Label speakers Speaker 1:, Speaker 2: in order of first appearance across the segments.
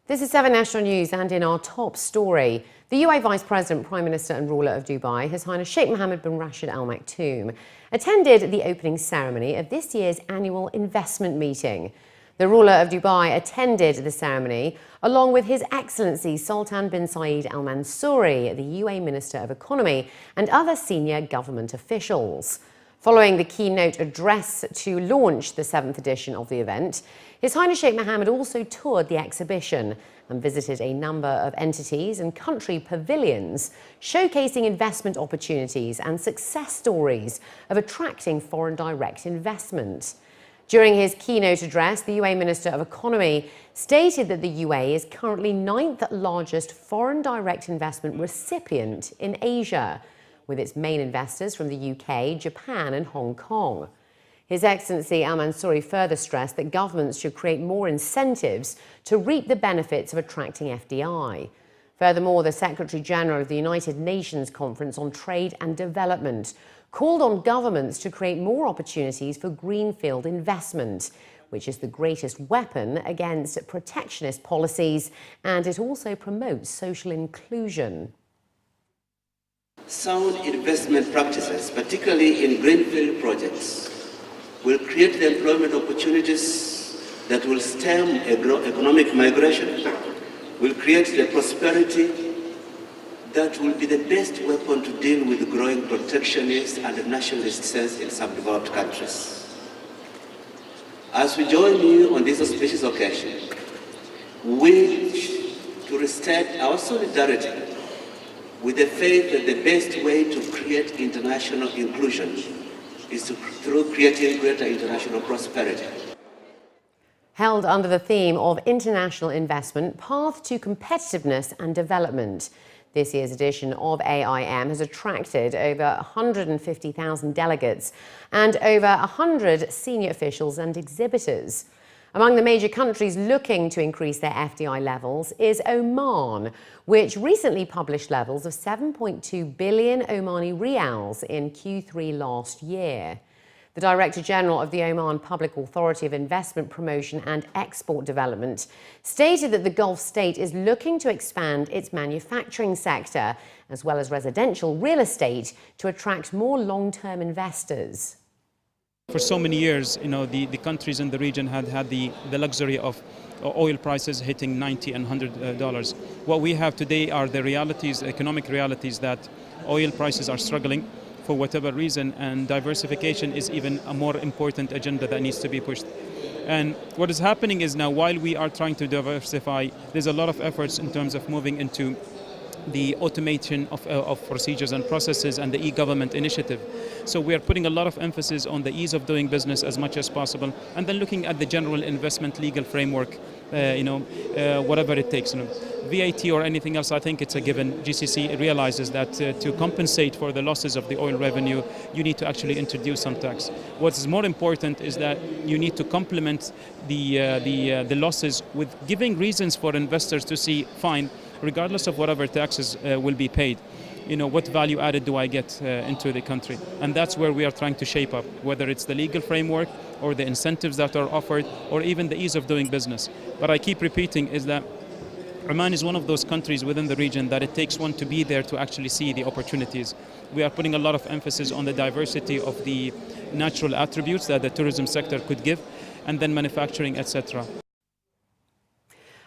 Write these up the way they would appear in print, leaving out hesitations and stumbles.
Speaker 1: This is 7 National News, and in our top story, the UAE Vice President, Prime Minister and ruler of Dubai, His Highness Sheikh Mohammed bin Rashid Al Maktoum, attended the opening ceremony of this year's annual investment meeting. The ruler of Dubai attended the ceremony along with His Excellency Sultan bin Saeed Al Mansouri, the UAE Minister of Economy, and other senior government officials. Following the keynote address to launch the 7th edition of the event, His Highness Sheikh Mohammed also toured the exhibition and visited a number of entities and country pavilions, showcasing investment opportunities and success stories of attracting foreign direct investment. During his keynote address, the UAE Minister of Economy stated that the UAE is currently 9th largest foreign direct investment recipient in Asia, with its main investors from the UK, Japan and Hong Kong. His Excellency Al Mansouri further stressed that governments should create more incentives to reap the benefits of attracting FDI. Furthermore, the Secretary-General of the United Nations Conference on Trade and Development called on governments to create more opportunities for greenfield investment, which is the greatest weapon against protectionist policies, and it also promotes social inclusion.
Speaker 2: Sound investment practices, particularly in greenfield projects, will create the employment opportunities that will stem economic migration, will create the prosperity that will be the best weapon to deal with the growing protectionist and nationalist sense in some developed countries. As we join you on this auspicious occasion, we wish to restate our solidarity with the faith that the best way to create international inclusion is through creating greater international prosperity.
Speaker 1: Held under the theme of International Investment, Path to Competitiveness and Development, this year's edition of AIM has attracted over 150,000 delegates and over 100 senior officials and exhibitors. Among the major countries looking to increase their FDI levels is Oman, which recently published levels of 7.2 billion Omani rials in Q3 last year. The Director General of the Oman Public Authority of Investment Promotion and Export Development stated that the Gulf state is looking to expand its manufacturing sector as well as residential real estate to attract more long-term investors.
Speaker 3: For so many years, the countries in the region had the luxury of oil prices hitting $90 and $100. What we have today are the realities, economic realities, that oil prices are struggling for whatever reason, and diversification is even a more important agenda that needs to be pushed. And what is happening is now, while we are trying to diversify, there's a lot of efforts in terms of moving into the automation of procedures and processes and the e-government initiative. So we are putting a lot of emphasis on the ease of doing business as much as possible, and then looking at the general investment legal framework, whatever it takes. VAT or anything else, I think it's a given. GCC realizes that to compensate for the losses of the oil revenue, you need to actually introduce some tax. What's more important is that you need to complement the losses with giving reasons for investors to see, fine, regardless of whatever taxes will be paid, what value added do I get into the country? And that's where we are trying to shape up, whether it's the legal framework or the incentives that are offered or even the ease of doing business. But I keep repeating is that Oman is one of those countries within the region that it takes one to be there to actually see the opportunities. We are putting a lot of emphasis on the diversity of the natural attributes that the tourism sector could give, and then manufacturing, etc.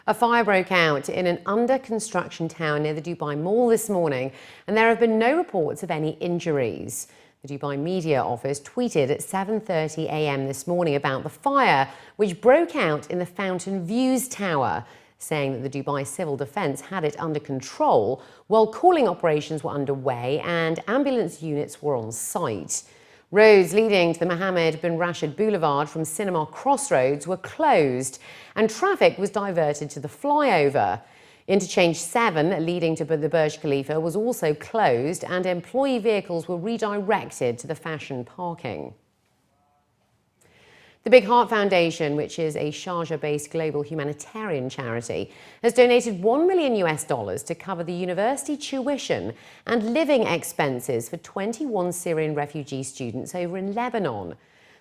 Speaker 1: A fire broke out in an under-construction town near the Dubai Mall this morning, and there have been no reports of any injuries. The Dubai Media Office tweeted at 7:30 a.m. this morning about the fire, which broke out in the Fountain Views Tower, saying that the Dubai Civil Defence had it under control while calling operations were underway and ambulance units were on site. Roads leading to the Mohammed bin Rashid Boulevard from Cinema Crossroads were closed and traffic was diverted to the flyover. Interchange 7 leading to the Burj Khalifa was also closed and employee vehicles were redirected to the fashion parking. The Big Heart Foundation, which is a Sharjah-based global humanitarian charity, has donated $1 million to cover the university tuition and living expenses for 21 Syrian refugee students over in Lebanon.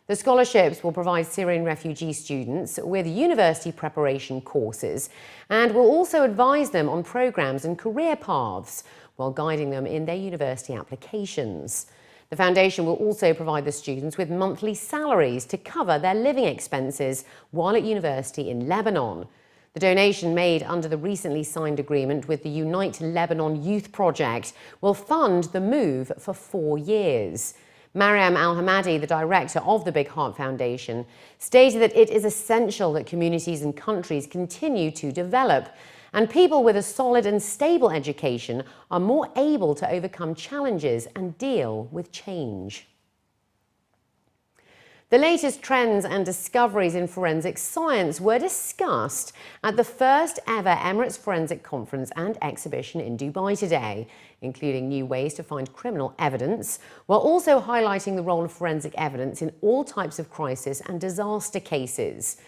Speaker 1: The scholarships will provide Syrian refugee students with university preparation courses and will also advise them on programs and career paths while guiding them in their university applications. The foundation will also provide the students with monthly salaries to cover their living expenses while at university in Lebanon. The donation made under the recently signed agreement with the Unite Lebanon Youth Project will fund the move for 4 years. Mariam Al-Hamadi, the director of the Big Heart Foundation, stated that it is essential that communities and countries continue to develop, and people with a solid and stable education are more able to overcome challenges and deal with change. The latest trends and discoveries in forensic science were discussed at the first ever Emirates Forensic Conference and Exhibition in Dubai today, including new ways to find criminal evidence, while also highlighting the role of forensic evidence in all types of crisis and disaster cases.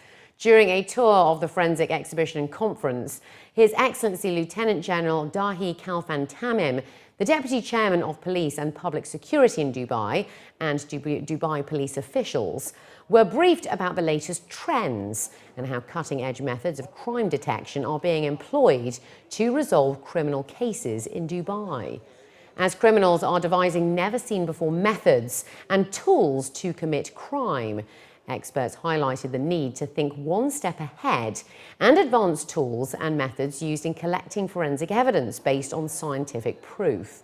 Speaker 1: During a tour of the Forensic Exhibition and Conference, His Excellency Lieutenant General Dahi Khalfan Tamim, the Deputy Chairman of Police and Public Security in Dubai, and Dubai police officials were briefed about the latest trends and how cutting-edge methods of crime detection are being employed to resolve criminal cases in Dubai. As criminals are devising never-seen-before methods and tools to commit crime, experts highlighted the need to think one step ahead and advance tools and methods used in collecting forensic evidence based on scientific proof,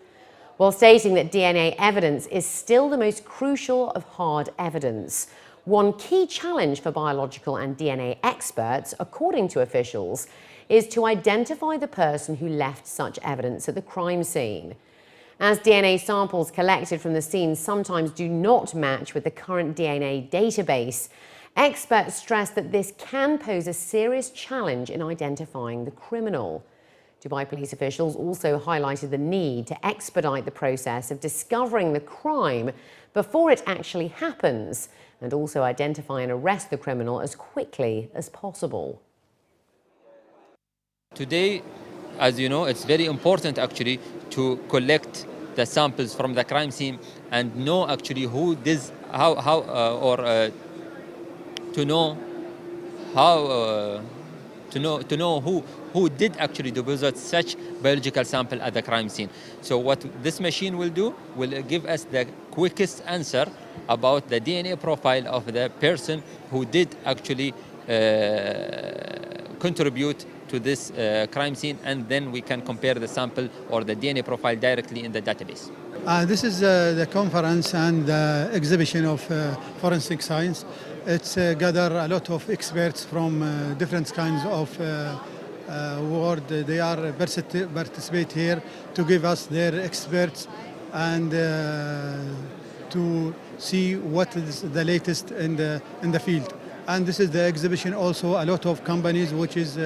Speaker 1: while stating that DNA evidence is still the most crucial of hard evidence. One key challenge for biological and DNA experts, according to officials, is to identify the person who left such evidence at the crime scene. As DNA samples collected from the scene sometimes do not match with the current DNA database, experts stress that this can pose a serious challenge in identifying the criminal. Dubai police officials also highlighted the need to expedite the process of discovering the crime before it actually happens, and also identify and arrest the criminal as quickly as possible.
Speaker 4: Today, as you know, it's very important actually to collect the samples from the crime scene and know actually who this, to know who did actually deposit such biological sample at the crime scene. So what this machine will do will give us the quickest answer about the DNA profile of the person who did actually contribute to this crime scene, and then we can compare the sample or the DNA profile directly in the database.
Speaker 5: This is the conference and the exhibition of forensic science. It's gather a lot of experts from different kinds of world. They are participate here to give us their experts and to see what is the latest in the field. And this is the exhibition also a lot of companies which is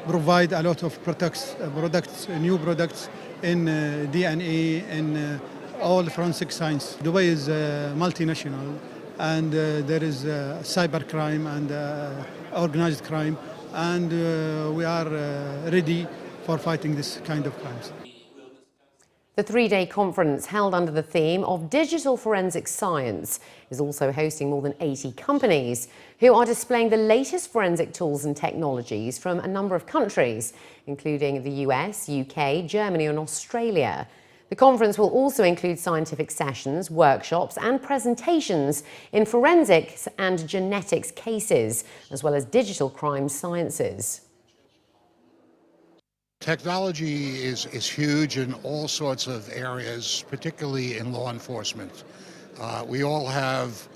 Speaker 5: provide a lot of products, new products in DNA and all forensic science. Dubai is multinational, and there is cyber crime and organized crime, and we are ready for fighting this kind of crimes.
Speaker 1: The three-day conference, held under the theme of digital forensic science, is also hosting more than 80 companies who are displaying the latest forensic tools and technologies from a number of countries, including the US, UK, Germany and Australia. The conference will also include scientific sessions, workshops and presentations in forensics and genetics cases, as well as digital crime sciences.
Speaker 6: Technology is huge in all sorts of areas, particularly in law enforcement. We all have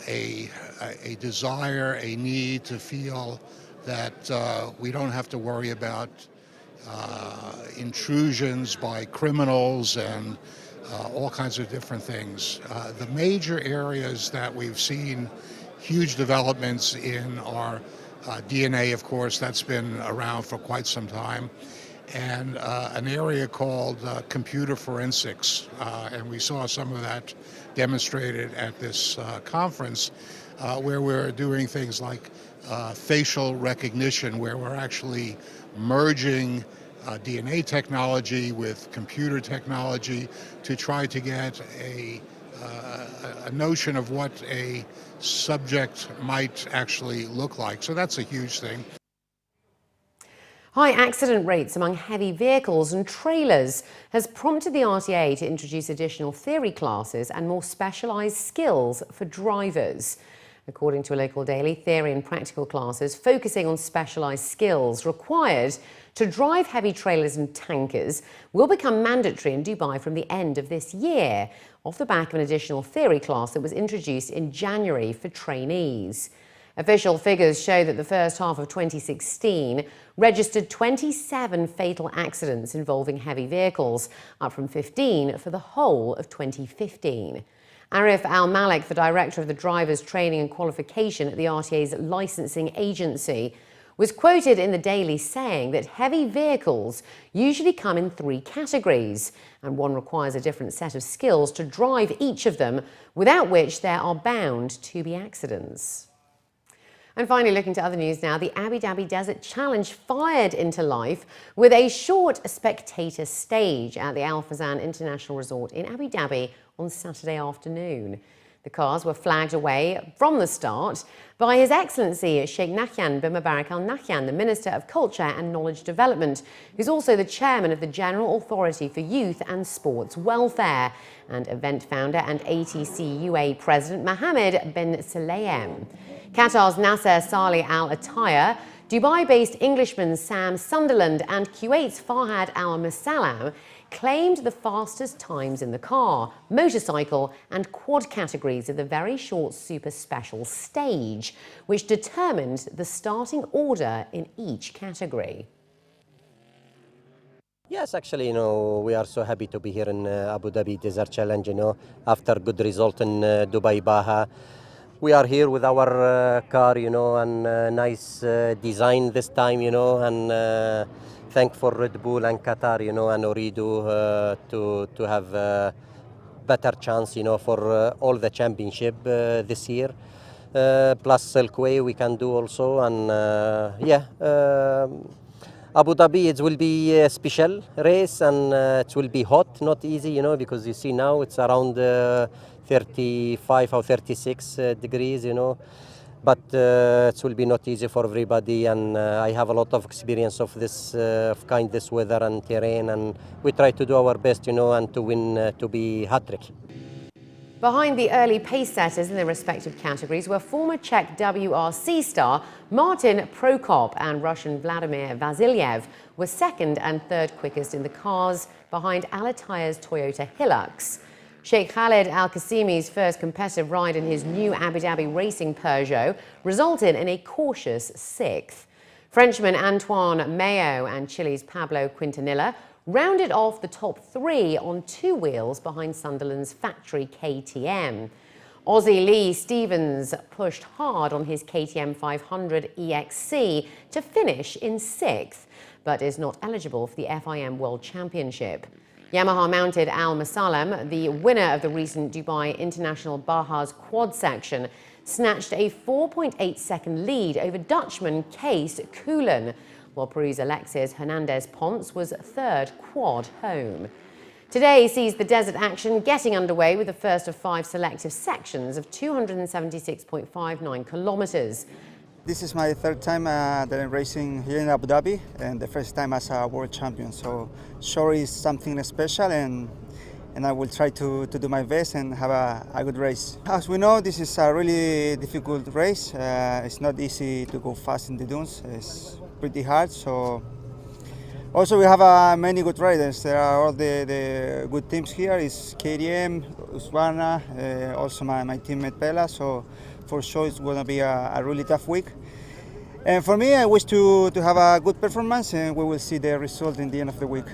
Speaker 6: a desire, a need to feel that we don't have to worry about intrusions by criminals and all kinds of different things. The major areas that we've seen huge developments in are DNA, of course, that's been around for quite some time, and an area called computer forensics. And we saw some of that demonstrated at this conference, where we're doing things like facial recognition, where we're actually merging DNA technology with computer technology to try to get a a notion of what a subject might actually look like. So that's a huge thing.
Speaker 1: High accident rates among heavy vehicles and trailers has prompted the RTA to introduce additional theory classes and more specialised skills for drivers. According to a local daily, theory and practical classes focusing on specialised skills required to drive heavy trailers and tankers will become mandatory in Dubai from the end of this year, off the back of an additional theory class that was introduced in January for trainees. Official figures show that the first half of 2016 registered 27 fatal accidents involving heavy vehicles, up from 15 for the whole of 2015. Arif Al-Malik, the director of the Drivers Training and Qualification at the RTA's licensing agency, was quoted in the Daily saying that heavy vehicles usually come in 3 categories, and one requires a different set of skills to drive each of them, without which there are bound to be accidents. And finally, looking to other news now, the DhabiI Desert Challenge fired into life with a short spectator stage at the Forsan International Resort in Abu Dhabi on Saturday afternoon. The cars were flagged away from the start by His Excellency Sheikh Nahyan bin Mubarak Al Nahyan, the Minister of Culture and Knowledge Development, who's also the chairman of the General Authority for Youth and Sports Welfare, and event founder and ATC UAE President Mohammed bin Sulayem. Qatar's Nasser Saleh Al Attaya, Dubai-based Englishman Sam Sunderland and Kuwait's Farhad Al Masalam claimed the fastest times in the car, motorcycle and quad categories of the very short super special stage, which determined the starting order in each category.
Speaker 7: Yes, actually, we are so happy to be here in Abu Dhabi Desert Challenge, after good result in Dubai Baha. We are here with our car, and nice design this time, and thank for Red Bull and Qatar, and Ooredoo to have a better chance, for all the championship this year. Plus Silkway we can do also, and Abu Dhabi, it will be a special race, and it will be hot, not easy, because you see now it's around 35 or 36 degrees, but it will be not easy for everybody, and I have a lot of experience of this this weather and terrain, and we try to do our best, and to win, to be hat-trick.
Speaker 1: Behind the early pace setters in their respective categories were former Czech WRC star Martin Prokop and Russian Vladimir Vasilyev, were second and third quickest in the cars, behind Al Attaya's Toyota Hilux. Sheikh Khalid Al-Qasimi's first competitive ride in his new Abu Dhabi racing Peugeot resulted in a cautious 6th. Frenchman Antoine Mayo and Chile's Pablo Quintanilla rounded off the top 3 on 2 wheels behind Sunderland's factory KTM. Aussie Lee Stevens pushed hard on his KTM 500 EXC to finish in 6th, but is not eligible for the FIM World Championship. Yamaha-mounted Al Masalam, the winner of the recent Dubai International Baha's quad section, snatched a 4.8-second lead over Dutchman Kees Koelen, while Peru's Alexis Hernandez-Ponce was third quad home. Today sees the desert action getting underway with the first of 5 selective sections of 276.59 kilometres.
Speaker 8: This is my 3rd time that I'm racing here in Abu Dhabi, and the first time as a world champion. So sure is something special, and I will try to do my best and have a good race. As we know, this is a really difficult race. It's not easy to go fast in the dunes. It's pretty hard. So also we have many good riders. There are all the good teams here. It's KTM, Husqvarna, also my teammate Pella. So for sure it's going to be a really tough week. And for me, I wish to have a good performance, and we will see the result in the end of the week.